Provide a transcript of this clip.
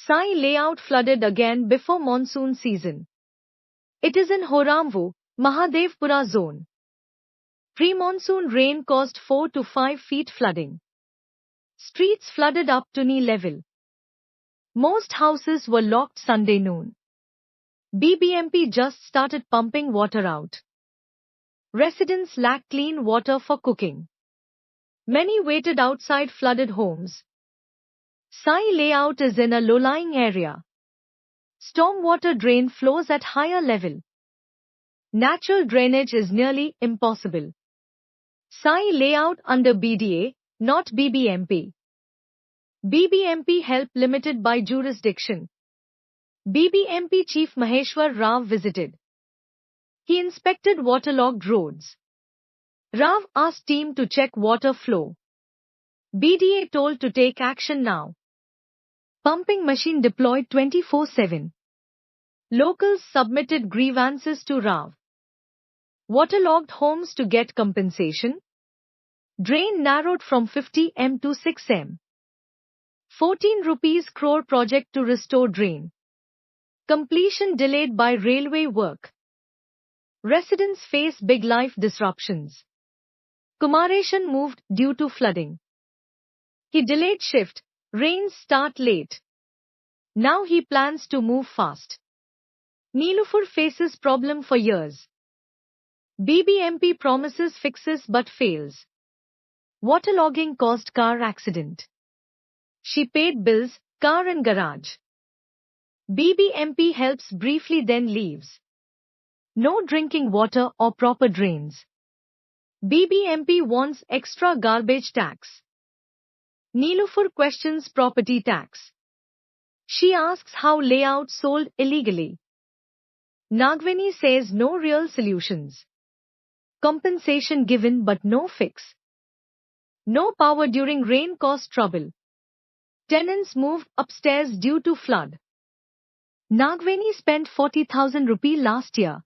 Sai Layout flooded again before monsoon season. It is in Horamvu, Mahadevpura zone. Pre-monsoon rain caused 4 to 5 feet flooding. Streets flooded up to knee level. Most houses were locked Sunday noon. BBMP just started pumping water out. Residents lack clean water for cooking. Many waited outside flooded homes. Sai Layout is in a low-lying area. Stormwater drain flows at higher level. Natural drainage is nearly impossible. Sai Layout under BDA, not BBMP. BBMP help limited by jurisdiction. BBMP Chief Maheshwar Rao visited. He inspected waterlogged roads. Rao asked team to check water flow. BDA told to take action now. Pumping machine deployed 24/7. Locals submitted grievances to Rao. Waterlogged homes to get compensation. Drain narrowed from 50 m to 6 m. 14 rupees crore project to restore drain. Completion delayed by railway work. Residents face big life disruptions. Kumareshan moved due to flooding. He delayed shift, rains start late. Now he plans to move fast. Nilufar faces problem for years. BBMP promises fixes but fails. Waterlogging caused car accident. She paid bills, car and garage. BBMP helps briefly then leaves. No drinking water or proper drains. BBMP wants extra garbage tax. Nilufar questions property tax. She asks how layout sold illegally. Nagvani says no real solutions. Compensation given but no fix. No power during rain caused trouble. Tenants moved upstairs due to flood. Nagvani spent 40,000 rupee last year.